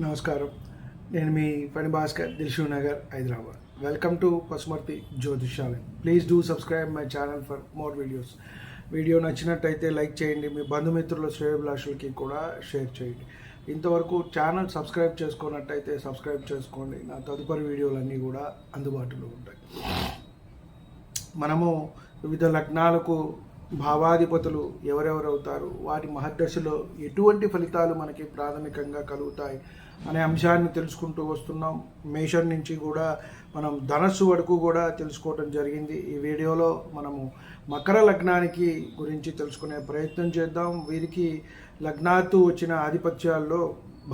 నమస్కారం. నేను మీ పని Bhaskar, Dilsukh Nagar, Hyderabad. Welcome to Pasumarthi Jyothishalayam. Please do subscribe my channel for more videos. Video నచ్చినట్టయితే లైక్ చేయండి, మీ బంధుమిత్రుల శ్రేయోభిలాషులకి కూడా షేర్ చేయండి. ఇంతవరకు ఛానల్ సబ్స్క్రైబ్ చేసుకున్నట్టయితే సబ్స్క్రైబ్ చేసుకోండి. నా తదుపరి వీడియోలన్నీ కూడా అందుబాటులో ఉంటాయి. మనము వివిధ లగ్నాలకు భావాధిపతులు ఎవరెవరు అవుతారు, వాటి మహర్దశలో ఎటువంటి ఫలితాలు మనకి ప్రాథమికంగా కలుగుతాయి అనే అంశాన్ని తెలుసుకుంటూ వస్తున్నాం. మేషం నుంచి కూడా మనం ధనస్సు వరకు కూడా తెలుసుకోవడం జరిగింది. ఈ వీడియోలో మనము మకర లగ్నానికి గురించి తెలుసుకునే ప్రయత్నం చేద్దాం. వీరికి లగ్నాత్తు వచ్చిన ఆధిపత్యాల్లో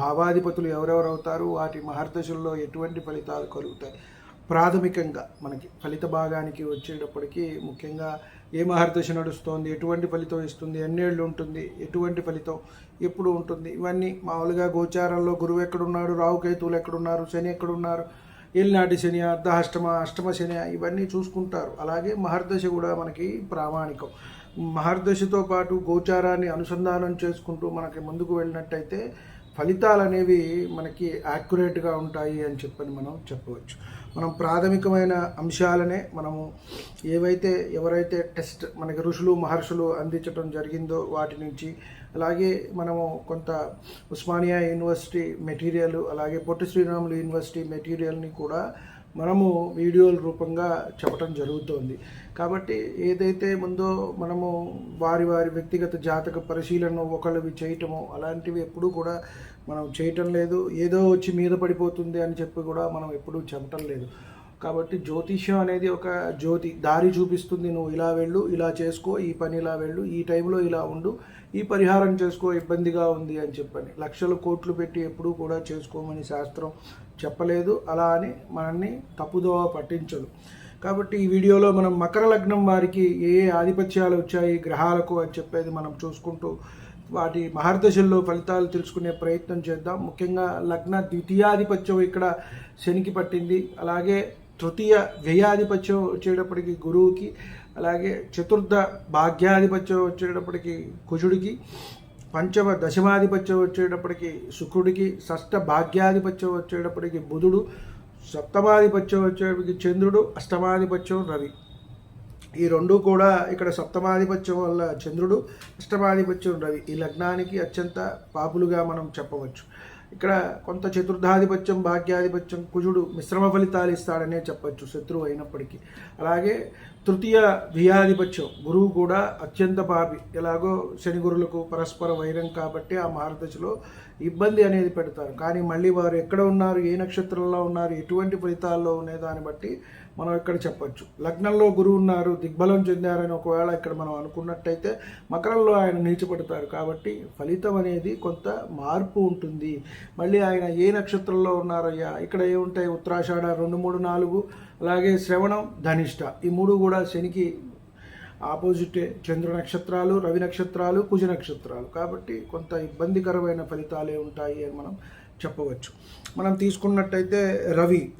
భావాధిపతులు ఎవరెవరు అవుతారు, వాటి మహర్దశల్లో ఎటువంటి ఫలితాలు కలుగుతాయి. ప్రాథమికంగా మనకి ఫలిత భాగానికి వచ్చేటప్పటికి ముఖ్యంగా ఏ మహర్దశ నడుస్తోంది, ఎటువంటి ఫలితం ఇస్తుంది, ఎన్నేళ్ళు ఉంటుంది, ఎటువంటి ఫలితం ఎప్పుడు ఉంటుంది, ఇవన్నీ మామూలుగా గోచారంలో గురువు ఎక్కడున్నాడు, రాహుకేతువులు ఎక్కడున్నారు, శని ఎక్కడున్నారు, ఏలినాటి శని, అష్టమ శని, ఇవన్నీ చూసుకుంటారు. అలాగే మహర్దశ కూడా మనకి ప్రామాణికం. మహర్దశతో పాటు గోచారాన్ని అనుసంధానం చేసుకుంటూ మనకి ముందుకు వెళ్ళినట్టయితే ఫలితాలు అనేవి మనకి యాక్యురేట్గా ఉంటాయి అని చెప్పని మనం చెప్పవచ్చు. మనం ప్రాథమికమైన అంశాలనే మనము ఎవరైతే టెస్ట్ మనకి ఋషులు మహర్షులు అందించడం జరిగిందో వాటి నుంచి, అలాగే మనము కొంత ఉస్మానియా యూనివర్సిటీ మెటీరియల్, అలాగే పొట్టి శ్రీరాములు యూనివర్సిటీ మెటీరియల్ని కూడా మనము వీడియోల రూపంగా చెప్పడం జరుగుతోంది. కాబట్టి ఏదైతే ముందో మనము వారి వ్యక్తిగత జాతక పరిశీలన ఒకళ్ళవి చేయటము అలాంటివి ఎప్పుడూ కూడా మనం చేయటం లేదు. ఏదో వచ్చి మీద పడిపోతుంది అని చెప్పి కూడా మనం ఎప్పుడూ చెప్పటం లేదు. కాబట్టి జ్యోతిష్యం అనేది ఒక జ్యోతి, దారి చూపిస్తుంది. నువ్వు ఇలా వెళ్ళు, ఇలా చేసుకో, ఈ పని ఇలా వెళ్ళు, ఈ టైంలో ఇలా ఉండు, ఈ పరిహారం చేసుకో, ఇబ్బందిగా ఉంది అని చెప్పని లక్షలు కోట్లు పెట్టి ఎప్పుడూ కూడా చేసుకోమని శాస్త్రం చెప్పలేదు. అలా అని మనల్ని తప్పుదోవ పట్టించదు. కాబట్టి ఈ వీడియోలో మనం మకర లగ్నం వారికి ఏ ఆధిపత్యాలు వచ్చాయి గ్రహాలకు అని చెప్పేది మనం చూసుకుంటూ వాటి మహర్దశల్లో ఫలితాలు తెలుసుకునే ప్రయత్నం చేద్దాం. ముఖ్యంగా లగ్న ద్వితీయాధిపత్యం ఇక్కడ శనికి పట్టింది. అలాగే తృతీయ వ్యయాధిపత్యం వచ్చేటప్పటికి గురువుకి, అలాగే చతుర్థ భాగ్యాధిపత్యం వచ్చేటప్పటికి కుజుడికి, పంచమ దశమాధిపత్యం వచ్చేటప్పటికి శుక్రుడికి, షష్ఠ భాగ్యాధిపత్యం వచ్చేటప్పటికి బుధుడు, సప్తమాధిపత్యం వచ్చేటప్పటికి చంద్రుడు, అష్టమాధిపత్యం రవి. ఈ రెండు కూడా ఇక్కడ సప్తమాధిపత్యం వల్ల చంద్రుడు, అష్టమాధిపత్యం రవి ఈ లగ్నానికి అత్యంత పాపులుగా మనం చెప్పవచ్చు. ఇక్కడ కొంత చతుర్థాధిపత్యం భాగ్యాధిపత్యం కుజుడు మిశ్రమ ఫలితాలు ఇస్తాడనే చెప్పచ్చు, శత్రువు అయినప్పటికీ. అలాగే తృతీయ వ్యయాధిపత్యం గురువు కూడా అత్యంత పాపి. ఎలాగో శని గురులకు పరస్పర వైరం కాబట్టి ఆ మహర్దశలో ఇబ్బంది అనేది పెడతారు. కానీ మళ్ళీ వారు ఎక్కడ ఉన్నారు, ఏ నక్షత్రంలో ఉన్నారు, ఎటువంటి ఫలితాల్లో ఉనే దాన్ని బట్టి మనం ఇక్కడ చెప్పచ్చు. లగ్నంలో గురువు ఉన్నారు, దిగ్బలం చెందారని ఒకవేళ ఇక్కడ మనం అనుకున్నట్టయితే మకరంలో ఆయన నీచపడతారు. కాబట్టి ఫలితం అనేది కొంత మార్పు ఉంటుంది. మళ్ళీ ఆయన ఏ నక్షత్రంలో ఉన్నారయ్యా, ఇక్కడ ఏముంటాయి, ఉత్తరాషాఢ 2, 3, 4, అలాగే శ్రవణం, ధనిష్ట, ఈ మూడు కూడా శనికి ఆపోజిటే. చంద్ర నక్షత్రాలు, రవి నక్షత్రాలు, కుజ నక్షత్రాలు. కాబట్టి కొంత ఇబ్బందికరమైన ఫలితాలే ఉంటాయి అని మనం చెప్పవచ్చు. మనం తీసుకున్నట్టయితే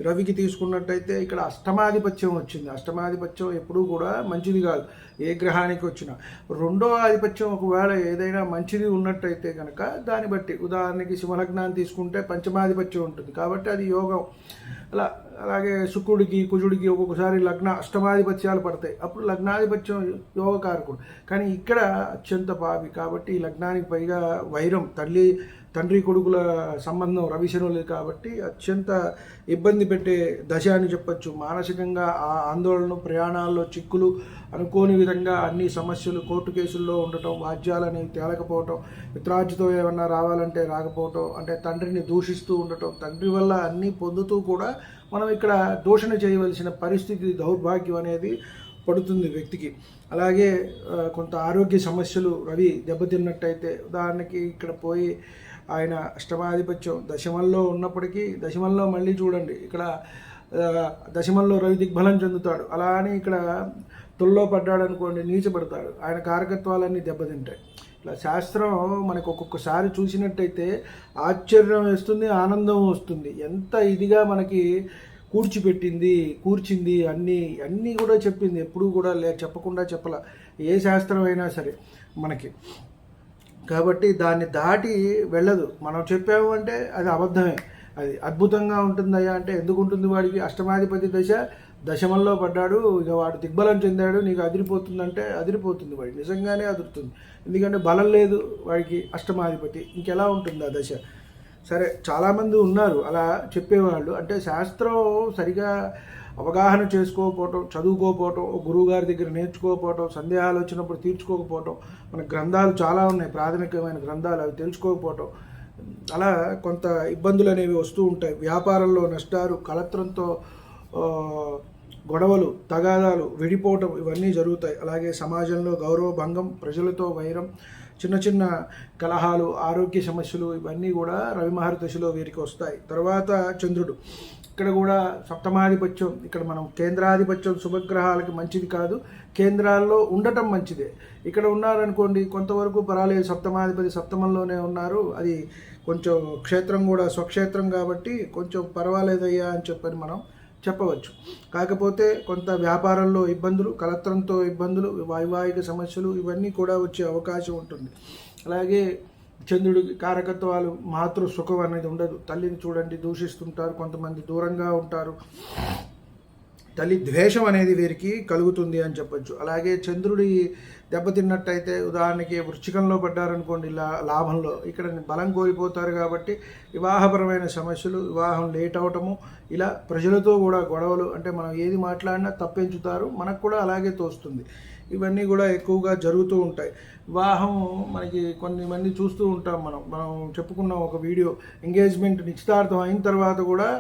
రవికి తీసుకున్నట్టయితే ఇక్కడ అష్టమాధిపత్యం వచ్చింది. అష్టమాధిపత్యం ఎప్పుడూ కూడా మంచిది కాదు, ఏ గ్రహానికి వచ్చినా. రెండో ఆధిపత్యం ఒకవేళ ఏదైనా మంచిది ఉన్నట్టయితే కనుక దాన్ని బట్టి, ఉదాహరణకి సింహలగ్నాన్ని తీసుకుంటే పంచమాధిపత్యం ఉంటుంది కాబట్టి అది యోగం. అలాగే శుక్రుడికి కుజుడికి ఒక్కొక్కసారి అష్టమాధిపత్యాలు పడతాయి, అప్పుడు లగ్నాధిపత్యం యోగకారకుడు. కానీ ఇక్కడ అత్యంత పాపి కాబట్టి ఈ లగ్నానికి పైగా వైరం, తండ్రి కొడుకుల సంబంధం రవిశనులు కాబట్టి అత్యంత ఇబ్బంది పెట్టే దశ అని చెప్పచ్చు. మానసికంగా ఆ ఆందోళన, ప్రయాణాల్లో చిక్కులు, అనుకోని విధంగా అన్ని సమస్యలు, కోర్టు కేసుల్లో ఉండటం, వాద్యాలు అనేవి తేలకపోవటం, మిత్రార్జితో ఏమన్నా రావాలంటే రాకపోవటం, అంటే తండ్రిని దూషిస్తూ ఉండటం, తండ్రి వల్ల అన్నీ పొందుతూ కూడా మనం ఇక్కడ దూషణ చేయవలసిన పరిస్థితి, దౌర్భాగ్యం అనేది పడుతుంది వ్యక్తికి. అలాగే కొంత ఆరోగ్య సమస్యలు రవి దెబ్బతిన్నట్టయితే, ఉదాహరణకి ఇక్కడ పోయి ఆయన అష్టమాధిపత్యం దశమంలో ఉన్నప్పటికీ, దశమంలో మళ్ళీ చూడండి ఇక్కడ దశమంలో రవి దిగ్బలం చెందుతాడు. అలా అని ఇక్కడ తొల్లో పడ్డాడు అనుకోండి, నీచపడతాడు, ఆయన కారకత్వాలన్నీ దెబ్బతింటాయి. ఇట్లా శాస్త్రం మనకు ఒక్కొక్కసారి చూసినట్టయితే ఆశ్చర్యం వేస్తుంది, ఆనందం వస్తుంది. ఎంత ఇదిగా మనకి కూర్చింది అన్నీ కూడా చెప్పింది. ఎప్పుడూ కూడా చెప్పకుండా చెప్పాల ఏ శాస్త్రం అయినా సరే మనకి. కాబట్టి దాన్ని దాటి వెళ్ళదు. మనం చెప్పాము అంటే అది అబద్ధమే. అది అద్భుతంగా ఉంటుందయ్యా అంటే ఎందుకు ఉంటుంది? వాడికి అష్టమాధిపతి దశమంలో పడ్డాడు, ఇక వాడు దిగ్బలం చెందాడు, నీకు అదిరిపోతుందంటే అదిరిపోతుంది. వాడికి నిజంగానే అదురుతుంది. ఎందుకంటే బలం లేదు వాడికి అష్టమాధిపతి, ఇంకెలా ఉంటుంది ఆ దశ? సరే, చాలామంది ఉన్నారు అలా చెప్పేవాళ్ళు. అంటే శాస్త్రం సరిగా అవగాహన చేసుకోకపోవటం, చదువుకోకపోవటం, గురువుగారి దగ్గర నేర్చుకోకపోవటం, సందేహాలు వచ్చినప్పుడు తీర్చుకోకపోవటం, మన గ్రంథాలు చాలా ఉన్నాయి, ప్రాథమికమైన గ్రంథాలు, అవి తెలుసుకోకపోవటం, అలా కొంత ఇబ్బందులు అనేవి వస్తూ ఉంటాయి. వ్యాపారంలో నష్టాలు, కలత్రంతో గొడవలు, తగాదాలు, విడిపోవటం, ఇవన్నీ జరుగుతాయి. అలాగే సమాజంలో గౌరవ భంగం, ప్రజలతో వైరం, చిన్న చిన్న కలహాలు, ఆరోగ్య సమస్యలు, ఇవన్నీ కూడా రవి మహర్దశలో వీరికి వస్తాయి. తర్వాత చంద్రుడు, ఇక్కడ కూడా సప్తమాధిపత్యం, ఇక్కడ మనం కేంద్రాధిపత్యం శుభగ్రహాలకి మంచిది కాదు, కేంద్రాల్లో ఉండటం మంచిదే. ఇక్కడ ఉన్నారనుకోండి కొంతవరకు పర్వాలేదు, సప్తమాధిపతి సప్తమంలోనే ఉన్నారు, అది కొంచెం క్షేత్రం కూడా స్వక్షేత్రం కాబట్టి కొంచెం పర్వాలేదయ్యా అని చెప్పని మనం చెప్పవచ్చు. కాకపోతే కొంత వ్యాపారంలో ఇబ్బందులు, కలత్రంతో ఇబ్బందులు, వైవాహిక సమస్యలు, ఇవన్నీ కూడా వచ్చే అవకాశం ఉంటుంది. అలాగే చంద్రుడికి కారకత్వాలు, మాతృ సుఖం అనేది ఉండదు. తల్లిని చూడండి దూషిస్తుంటారు, కొంతమంది దూరంగా ఉంటారు, తల్లి ద్వేషం అనేది వీరికి కలుగుతుంది అని చెప్పొచ్చు. అలాగే చంద్రుడి దెబ్బతిన్నట్టయితే, ఉదాహరణకి వృశ్చికంలో పడ్డారనుకోండి లాభంలో, ఇక్కడ బలం కోల్పోతారు కాబట్టి వివాహపరమైన సమస్యలు, వివాహం లేట్ అవటము, ఇలా ప్రజలతో కూడా గొడవలు, అంటే మనం ఏది మాట్లాడినా తప్పించుతారు, మనకు కూడా అలాగే తోస్తుంది. ఇవన్నీ కూడా ఎక్కువగా జరుగుతూ ఉంటాయి. వివాహం మనకి కొన్ని మంది చూస్తూ ఉంటాం, మనం చెప్పుకున్నాం ఒక వీడియో, ఎంగేజ్మెంట్ నిశ్చితార్థం అయిన తర్వాత కూడా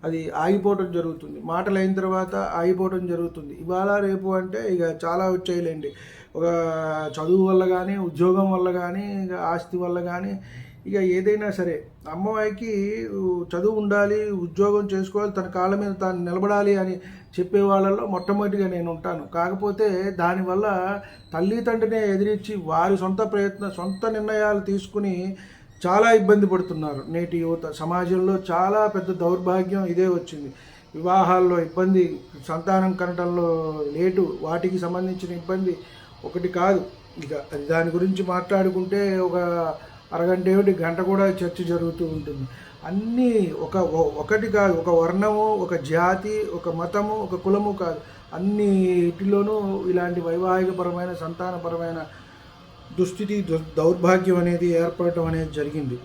అది ఆగిపోవటం జరుగుతుంది, మాటలు అయిన తర్వాత ఆగిపోవటం జరుగుతుంది. ఇవాళ రేపు అంటే ఇక చాలా వచ్చాయిలేండి, ఒక చదువు వల్ల కానీ, ఉద్యోగం వల్ల కానీ, ఇక ఆస్తి వల్ల కానీ, ఇక ఏదైనా సరే అమ్మాయికి చదువు ఉండాలి, ఉద్యోగం చేసుకోవాలి, తన కాళ్ళ మీద తాను నిలబడాలి అని చెప్పే వాళ్ళల్లో మొట్టమొదటిగా నేను ఉంటాను. కాకపోతే దానివల్ల తల్లి తండ్రినే ఎదిరించి వారి సొంత నిర్ణయాలు తీసుకుని చాలా ఇబ్బంది పడుతున్నారు నేటి యువత. సమాజంలో చాలా పెద్ద దౌర్భాగ్యం ఇదే వచ్చింది. వివాహాల్లో ఇబ్బంది, సంతానం కనటంలో లేటు, వాటికి సంబంధించిన ఇబ్బంది ఒకటి కాదు. ఇక దాని గురించి మాట్లాడుకుంటే ఒక అరగంట ఏమిటి, గంట కూడా చర్చ జరుగుతూ ఉంటుంది. అన్నీ ఒకటి కాదు, ఒక వర్ణము, ఒక జాతి, ఒక మతము, ఒక కులము కాదు, అన్నిటిలోనూ ఇలాంటి వైవాహికపరమైన, సంతానపరమైన దుస్థితి, దౌర్భాగ్యం అనేది ఏర్పడటం అనేది జరిగింది.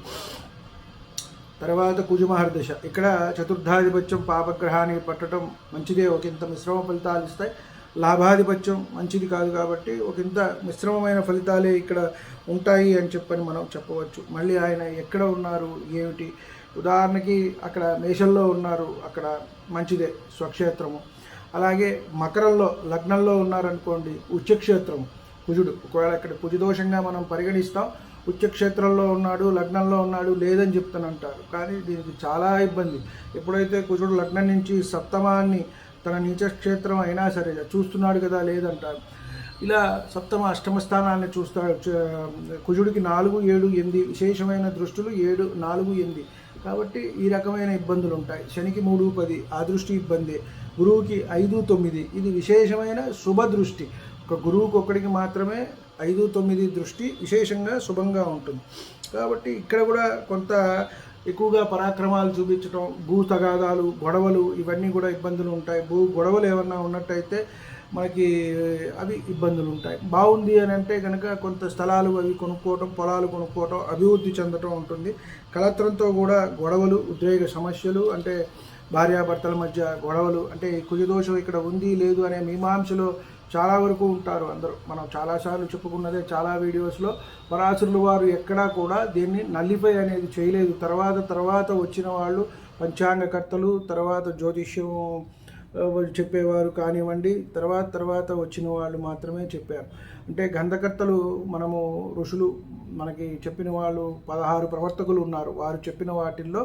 తర్వాత కుజమహర్దశ, ఇక్కడ చతుర్థాధిపత్యం పాపగ్రహానికి పట్టడం మంచిదే, ఒకంత మిశ్రమ ఫలితాలు ఇస్తాయి. లాభాధిపత్యం మంచిది కాదు కాబట్టి ఒకంత మిశ్రమమైన ఫలితాలే ఇక్కడ ఉంటాయి అని చెప్పని మనం చెప్పవచ్చు. మళ్ళీ ఆయన ఎక్కడ ఉన్నారు ఏమిటి, ఉదాహరణకి అక్కడ మేషంలో ఉన్నారు, అక్కడ మంచిదే స్వక్షేత్రము. అలాగే మకరంలో లగ్నంలో ఉన్నారనుకోండి, ఉచ్చక్షేత్రము కుజుడు. ఒకవేళ ఇక్కడ కుజదోషంగా మనం పరిగణిస్తాం, ఉచ్చక్షేత్రంలో ఉన్నాడు, లగ్నంలో ఉన్నాడు లేదని చెప్తానంటారు, కానీ దీనికి చాలా ఇబ్బంది. ఎప్పుడైతే కుజుడు లగ్నం నుంచి సప్తమాన్ని తన నీచక్షేత్రం అయినా సరే చూస్తున్నాడు కదా లేదంటారు. ఇలా సప్తమ అష్టమ స్థానాన్ని చూస్తాడు. కుజుడికి 4, 7, 8 విశేషమైన దృష్టులు, 7, 4, 8, కాబట్టి ఈ రకమైన ఇబ్బందులు ఉంటాయి. శనికి 3, 10 ఆ దృష్టి ఇబ్బంది. గురువుకి 5, 9 ఇది విశేషమైన శుభ దృష్టి. ఒక గురువుకి ఒక్కడికి మాత్రమే 5, 9 దృష్టి విశేషంగా శుభంగా ఉంటుంది. కాబట్టి ఇక్కడ కూడా కొంత ఎక్కువగా పరాక్రమాలు చూపించడం, భూ తగాదాలు, గొడవలు, ఇవన్నీ కూడా ఇబ్బందులు ఉంటాయి. గొడవలు ఏమన్నా ఉన్నట్టయితే మనకి అవి ఇబ్బందులు ఉంటాయి. బాగుంది అని అంటే కనుక కొంత స్థలాలు అవి కొనుక్కోవటం, పొలాలు కొనుక్కోవటం, అభివృద్ధి చెందటం ఉంటుంది. కలత్రంతో కూడా గొడవలు, ఉద్రేక సమస్యలు, అంటే భార్యాభర్తల మధ్య గొడవలు, అంటే కుజదోషం ఇక్కడ ఉంది లేదు అనే మీమాంసలో చాలా వరకు ఉంటారు అందరూ. మనం చాలాసార్లు చెప్పుకున్నదే చాలా వీడియోస్లో. పరాశరుల వారు ఎక్కడా కూడా దీన్ని నల్లిఫై అనేది చేయలేదు. తర్వాత వచ్చిన వాళ్ళు పంచాంగకర్తలు, తర్వాత జ్యోతిష్యం చెప్పేవారు కానివ్వండి, తర్వాత వచ్చిన వాళ్ళు మాత్రమే చెప్పారు. అంటే గంధకర్తలు, మనము ఋషులు మనకి చెప్పిన వాళ్ళు 16 ప్రవర్తకులు ఉన్నారు, వారు చెప్పిన వాటిల్లో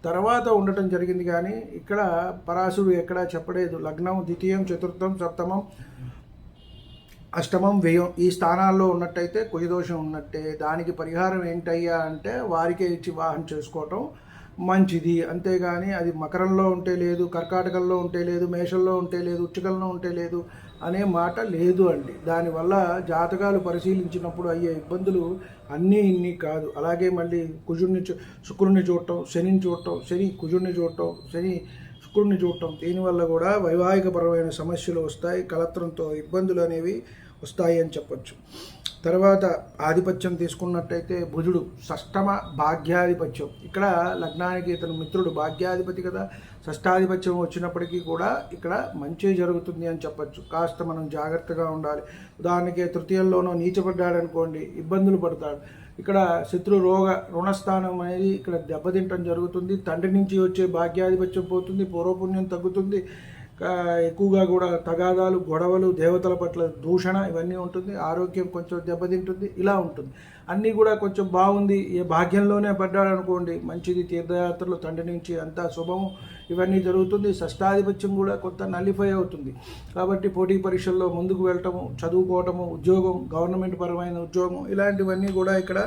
తర్వాత ఉండటం జరిగింది. కానీ ఇక్కడ పరాశరుడు ఎక్కడా చెప్పలేదు. లగ్నం, ద్వితీయం, చతుర్థం, సప్తమం, అష్టమం, వ్యయం ఈ స్థానాల్లో ఉన్నట్టయితే కుజదోషం ఉన్నట్టే. దానికి పరిహారం ఏంటయ్యా అంటే వారికే ఇచ్చి వివాహం చేసుకోవటం మంచిది. అంతేగాని అది మకరంలో ఉంటే లేదు, కర్కాటకంలో ఉంటే లేదు, మేషంలో ఉంటే లేదు, వృశ్చికంలో ఉంటే లేదు అనే మాట లేదు అండి. దానివల్ల జాతకాలు పరిశీలించినప్పుడు అయ్యే ఇబ్బందులు అన్నీ ఇన్ని కాదు. అలాగే మళ్ళీ శుక్రుడిని చూడటం, శనిని చూడటం, శని కుజుడిని చూడటం, శని శుక్రుడిని చూడటం, దీనివల్ల కూడా వైవాహికపరమైన సమస్యలు వస్తాయి, కలత్రంతో ఇబ్బందులు అనేవి వస్తాయి అని చెప్పచ్చు. తర్వాత ఆధిపత్యం తీసుకున్నట్టయితే బుధుడు షష్టమ భాగ్యాధిపత్యం. ఇక్కడ లగ్నానికి ఇతను మిత్రుడు భాగ్యాధిపతి కదా, షష్టాధిపత్యం వచ్చినప్పటికీ కూడా ఇక్కడ మంచి జరుగుతుంది అని చెప్పచ్చు. కాస్త మనం జాగ్రత్తగా ఉండాలి. ఉదాహరణకి తృతీయంలోనో నీచపడ్డాడనుకోండి, ఇబ్బందులు పడతాడు. ఇక్కడ శత్రు రోగ రుణస్థానం అనేది ఇక్కడ దెబ్బతింటం జరుగుతుంది. తండ్రి నుంచి వచ్చే భాగ్యాధిపత్యం పోతుంది, పూర్వపుణ్యం తగ్గుతుంది. ఎక్కువగా కూడా తగాదాలు, గొడవలు, దేవతల పట్ల దూషణ ఇవన్నీ ఉంటుంది. ఆరోగ్యం కొంచెం దెబ్బతింటుంది. ఇలా ఉంటుంది. అన్నీ కూడా కొంచెం బాగుంది, ఏ భాగ్యంలోనే పడ్డాడనుకోండి మంచిది, తీర్థయాత్రలు తండ్రి నుంచి అంతా శుభము ఇవన్నీ జరుగుతుంది. షష్టాధిపత్యం కూడా కొంత నలిఫై అవుతుంది. కాబట్టి పోటీ పరీక్షల్లో ముందుకు వెళ్ళటము, చదువుకోవటము, ఉద్యోగం, గవర్నమెంట్ పరమైన ఉద్యోగం ఇలాంటివన్నీ కూడా ఇక్కడ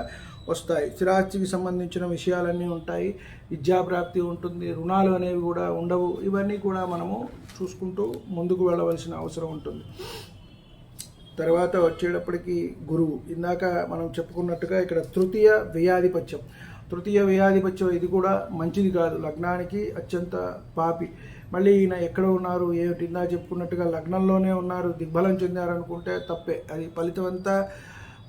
వస్తాయి. స్థిరాస్తికి సంబంధించిన విషయాలన్నీ ఉంటాయి. విద్యాప్రాప్తి ఉంటుంది. రుణాలు అనేవి కూడా ఉండవు. ఇవన్నీ కూడా మనము చూసుకుంటూ ముందుకు వెళ్ళవలసిన అవసరం ఉంటుంది. తర్వాత వచ్చేటప్పటికి గురువు, ఇందాక మనం చెప్పుకున్నట్టుగా ఇక్కడ తృతీయ వ్యయాధిపత్యం. తృతీయ వ్యయాధిపత్యం ఇది కూడా మంచిది కాదు. లగ్నానికి అత్యంత పాపి. మళ్ళీ ఈయన ఎక్కడ ఉన్నారు ఏమిటి, ఇందా చెప్పుకున్నట్టుగా లగ్నంలోనే ఉన్నారు, దిగ్బలం చెందారనుకుంటే తప్పే. అది ఫలితం అంతా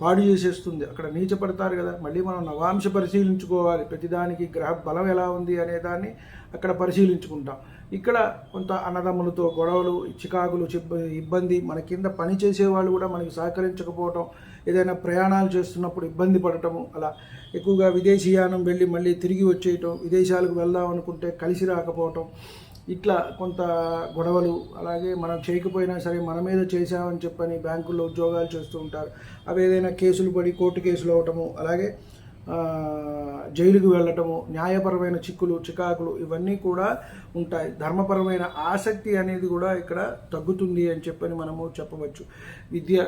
పాడు చేసేస్తుంది. అక్కడ నీచపడతారు కదా. మళ్ళీ మనం నవాంశ పరిశీలించుకోవాలి. ప్రతిదానికి గ్రహ బలం ఎలా ఉంది అనే దాన్ని అక్కడ పరిశీలించుకుంటాం. ఇక్కడ కొంత అన్నదమ్ములతో గొడవలు, చికాకులు, ఇబ్బంది, మన కింద పని చేసేవాళ్ళు కూడా మనకి సహకరించకపోవటం, ఏదైనా ప్రయాణాలు చేస్తున్నప్పుడు ఇబ్బంది పడటము, అలా ఎక్కువగా విదేశీయానం వెళ్ళి మళ్ళీ తిరిగి వచ్చేయటం, విదేశాలకు వెళ్దాం అనుకుంటే కలిసి రాకపోవటం, ఇట్లా కొంత గొడవలు. అలాగే మనం చేయకపోయినా సరే మన మీద చేసామని చెప్పని బ్యాంకుల్లో ఉద్యోగాలు చేస్తూ ఉంటారు. అవి ఏదైనా కేసులు పడి కోర్టు కేసులు అవ్వటము, అలాగే జైలుకు వెళ్ళటము, న్యాయపరమైన చిక్కులు, చికాకులు ఇవన్నీ కూడా ఉంటాయి. ధర్మపరమైన ఆసక్తి అనేది కూడా ఇక్కడ తగ్గుతుంది అని చెప్పని మనము చెప్పవచ్చు.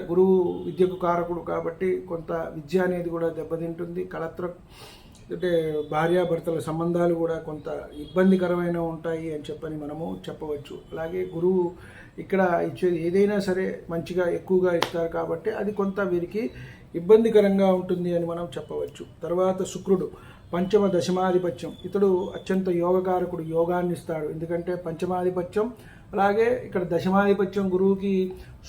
గురువు విద్యకు కారకుడు కాబట్టి కొంత విద్య అనేది కూడా దెబ్బతింటుంది. అంటే భార్యాభర్తల సంబంధాలు కూడా కొంత ఇబ్బందికరమైన ఉంటాయి అని చెప్పని మనము చెప్పవచ్చు. అలాగే గురువు ఇక్కడ ఇచ్చేది ఏదైనా సరే మంచిగా ఎక్కువగా ఇస్తారు కాబట్టి అది కొంత వీరికి ఇబ్బందికరంగా ఉంటుంది అని మనం చెప్పవచ్చు. తర్వాత శుక్రుడు పంచమ దశమాధిపత్యం. ఇతడు అత్యంత యోగకారకుడు, యోగాన్ని ఇస్తాడు. ఎందుకంటే పంచమాధిపత్యం అలాగే ఇక్కడ దశమాధిపత్యం గురువుకి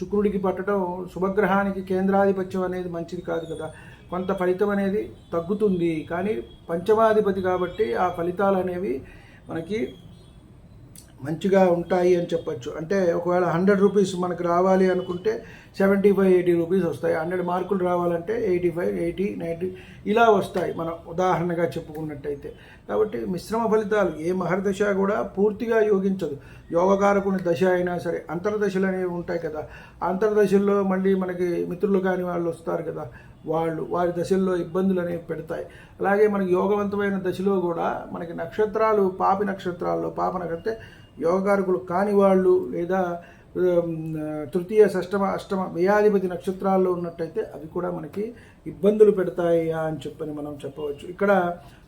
శుక్రుడికి పట్టడం, శుభగ్రహానికి కేంద్రాధిపత్యం అనేది మంచిది కాదు కదా. కొంత ఫలితం అనేది తగ్గుతుంది. కానీ పంచమాధిపతి కాబట్టి ఆ ఫలితాలు అనేవి మనకి మంచిగా ఉంటాయి అని చెప్పచ్చు. అంటే ఒకవేళ 100 రూపీస్ మనకు రావాలి అనుకుంటే 75-80 రూపీస్ వస్తాయి. 100 మార్కులు రావాలంటే 85, 80, 90 ఇలా వస్తాయి మనం ఉదాహరణగా చెప్పుకున్నట్టయితే. కాబట్టి మిశ్రమ ఫలితాలు, ఏ మహర్దశ కూడా పూర్తిగా యోగించదు. యోగకారకుని దశ అయినా సరే అంతర్దశలు అనేవి ఉంటాయి కదా. అంతర్దశల్లో మళ్ళీ మనకి మిత్రులు కాని వాళ్ళు వస్తారు కదా, వారి దశల్లో ఇబ్బందులు అనేవి పెడతాయి. అలాగే మనకి యోగవంతమైన దశలో కూడా మనకి నక్షత్రాలు పాపి నక్షత్రాల్లో పాపనకైతే యోగకారకులు కాని వాళ్ళు లేదా తృతీయ, షష్టమ, అష్టమ వ్యయాధిపతి నక్షత్రాల్లో ఉన్నట్టయితే అవి కూడా మనకి ఇబ్బందులు పెడతాయా అని చెప్పని మనం చెప్పవచ్చు. ఇక్కడ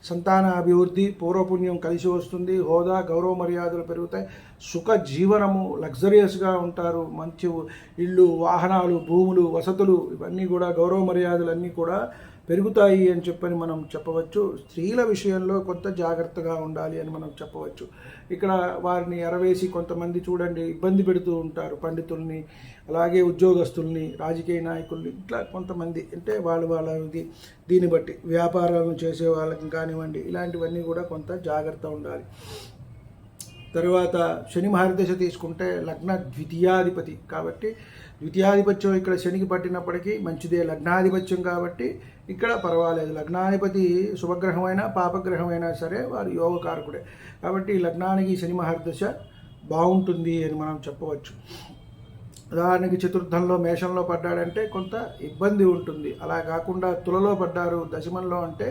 సంతాన అభివృద్ధి, పూర్వపుణ్యం కలిసి వస్తుంది. హోదా, గౌరవ మర్యాదలు పెరుగుతాయి. సుఖ జీవనము, లగ్జరియస్గా ఉంటారు. మంచి ఇళ్ళు, వాహనాలు, భూములు, వసతులు ఇవన్నీ కూడా గౌరవ మర్యాదలు అన్నీ కూడా పెరుగుతాయి అని చెప్పని మనం చెప్పవచ్చు. స్త్రీల విషయంలో కొంత జాగ్రత్తగా ఉండాలి అని మనం చెప్పవచ్చు. ఇక్కడ వారిని ఎరవేసి కొంతమంది చూడండి ఇబ్బంది పెడుతూ ఉంటారు. పండితుల్ని, అలాగే ఉద్యోగస్తుల్ని, రాజకీయ నాయకుల్ని, ఇట్లా కొంతమంది అంటే వాళ్ళది దీన్ని బట్టి వ్యాపారాలను చేసే వాళ్ళకి కానివ్వండి, ఇలాంటివన్నీ కూడా కొంత జాగ్రత్త ఉండాలి. తర్వాత శని మహర్దశ తీసుకుంటే లగ్న ద్వితీయాధిపతి కాబట్టి ద్వితీయాధిపత్యం ఇక్కడ శనికి పట్టినప్పటికీ మంచిదే. లగ్నాధిపత్యం కాబట్టి ఇక్కడ పర్వాలేదు. లగ్నాధిపతి శుభగ్రహమైనా పాపగ్రహమైనా సరే వారు యోగకారకుడే కాబట్టి లగ్నానికి శని మహర్దశ బాగుంటుంది అని మనం చెప్పవచ్చు. ఉదాహరణకి చతుర్థంలో మేషంలో పడ్డాడంటే కొంత ఇబ్బంది ఉంటుంది. అలా కాకుండా తులలో పడ్డారు దశమంలో అంటే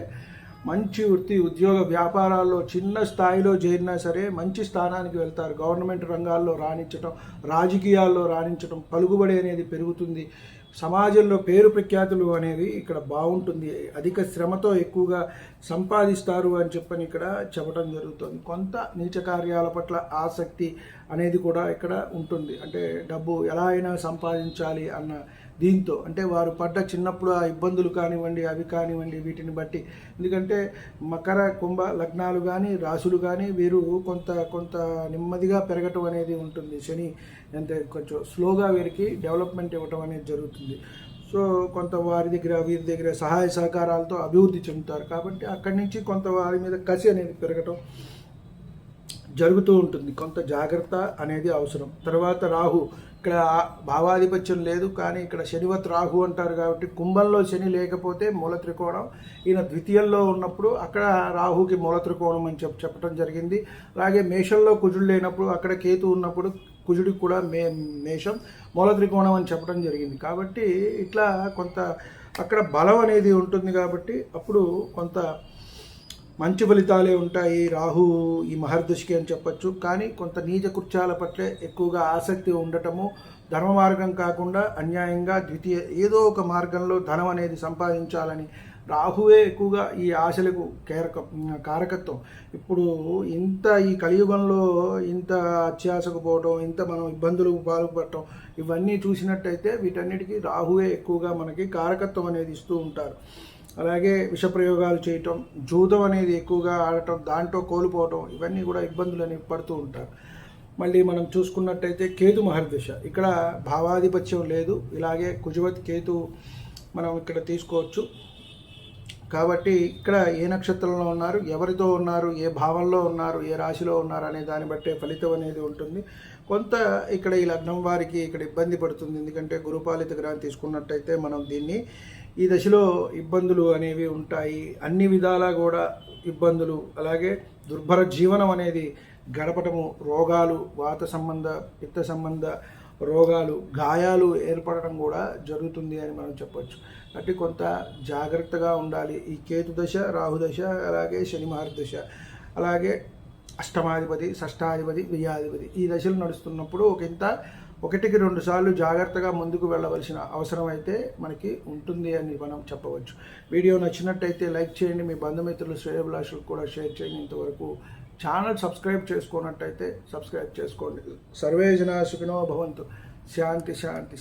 మంచి వృత్తి, ఉద్యోగ, వ్యాపారాల్లో చిన్న స్థాయిలో చేరినా సరే మంచి స్థానానికి వెళ్తారు. గవర్నమెంట్ రంగాల్లో రాణించటం, రాజకీయాల్లో రాణించటం, పలుకుబడి అనేది పెరుగుతుంది. సమాజంలో పేరు ప్రఖ్యాతులు అనేది ఇక్కడ బాగుంటుంది, అధిక శ్రమతో ఎక్కువగా సంపాదిస్తారు అని చెప్పని ఇక్కడ చెప్పడం జరుగుతుంది. కొంత నీచ కార్యాల పట్ల ఆసక్తి అనేది కూడా ఇక్కడ ఉంటుంది. అంటే డబ్బు ఎలా అయినా సంపాదించాలి అన్న దీంతో, అంటే వారు పడ్డ చిన్నప్పుడు ఆ ఇబ్బందులు కానివ్వండి, అవి కానివ్వండి, వీటిని బట్టి, ఎందుకంటే మకర కుంభ లగ్నాలు కానీ రాశులు కానీ వీరు కొంత కొంత నెమ్మదిగా పెరగటం అనేది ఉంటుంది. శని అంటే కొంచెం స్లోగా వీరికి డెవలప్మెంట్ ఇవ్వటం అనేది జరుగుతుంది. సో కొంత వారి దగ్గర వీరి దగ్గర సహాయ సహకారాలతో అభివృద్ధి చెందుతారు. కాబట్టి అక్కడి నుంచి కొంత వారి మీద కసి అనేది పెరగటం జరుగుతూ ఉంటుంది. కొంత జాగ్రత్త అనేది అవసరం. తర్వాత రాహు, ఇక్కడ భావాధిపత్యం లేదు కానీ ఇక్కడ శనివత్ రాహు అంటారు కాబట్టి కుంభంలో శని లేకపోతే మూల త్రికోణం, ఈయన ద్వితీయంలో ఉన్నప్పుడు అక్కడ రాహుకి మూల త్రికోణం అని చెప్పడం జరిగింది. అలాగే మేషంలో కుజుడు లేనప్పుడు అక్కడ కేతు ఉన్నప్పుడు కుజుడికి కూడా మేషం మూల త్రికోణం అని చెప్పడం జరిగింది. కాబట్టి ఇట్లా కొంత అక్కడ బలం అనేది ఉంటుంది కాబట్టి అప్పుడు కొంత మంచి ఫలితాలే ఉంటాయి రాహు ఈ మహర్దశకి అని చెప్పచ్చు. కానీ కొంత నీచ కృత్యాల పట్లే ఎక్కువగా ఆసక్తి ఉండటము, ధర్మ మార్గం కాకుండా అన్యాయంగా ద్వితీయ ఏదో ఒక మార్గంలో ధనం అనేది సంపాదించాలని రాహువే ఎక్కువగా ఈ ఆశలకు కారకత్వం. ఇప్పుడు ఇంత ఈ కలియుగంలో ఇంత అత్యాశకు పోవడం, ఇంత మనం ఇబ్బందులకు పాల్పడటం, ఇవన్నీ చూసినట్టయితే వీటన్నిటికీ రాహువే ఎక్కువగా మనకి కారకత్వం అనేది ఇస్తూ ఉంటారు. అలాగే విషప్రయోగాలు చేయటం, జూదం అనేది ఎక్కువగా ఆడటం, దాంట్లో కోల్పోవటం, ఇవన్నీ కూడా ఇబ్బందులు అనేవి పడుతూ ఉంటారు. మళ్ళీ మనం చూసుకున్నట్టయితే కేతు మహర్దశ, ఇక్కడ భావాధిపత్యం లేదు. ఇలాగే కుజవత్ కేతు మనం ఇక్కడ తీసుకోవచ్చు. కాబట్టి ఇక్కడ ఏ నక్షత్రంలో ఉన్నారు, ఎవరితో ఉన్నారు, ఏ భావంలో ఉన్నారు, ఏ రాశిలో ఉన్నారు అనే దాన్ని బట్టే ఫలితం అనేది ఉంటుంది. కొంత ఇక్కడ ఈ లగ్నం వారికి ఇక్కడ ఇబ్బంది పడుతుంది. ఎందుకంటే గురుపాలిత గ్రహం తీసుకున్నట్టయితే మనం దీన్ని ఈ దశలో ఇబ్బందులు అనేవి ఉంటాయి, అన్ని విధాలా కూడా ఇబ్బందులు. అలాగే దుర్భర జీవనం అనేది గడపటము, రోగాలు, వాత సంబంధ పిత్త సంబంధ రోగాలు, గాయాలు ఏర్పడటం కూడా జరుగుతుంది అని మనం చెప్పొచ్చు. కాబట్టి కొంత జాగ్రత్తగా ఉండాలి. ఈ కేతు దశ, రాహు దశ, అలాగే శని మహర్దశ, అలాగే అష్టమాధిపతి, షష్టాధిపతి, వ్యయాధిపతి ఈ దశలు నడుస్తున్నప్పుడు ఒకటికి 2 సార్లు జాగ్రత్తగా ముందుకు వెళ్ళవలసిన అవసరం అయితే మనకి ఉంటుంది అని మనం చెప్పవచ్చు. వీడియో నచ్చినట్టయితే లైక్ చేయండి, మీ బంధుమిత్రులు శ్రేయోభిలాషులకు కూడా షేర్ చేయండి. ఇంతవరకు ఛానల్ సబ్స్క్రైబ్ చేసుకున్నట్టయితే సబ్స్క్రైబ్ చేసుకోండి. సర్వే జనా సుఖినో భవంతు. శాంతి శాంతి.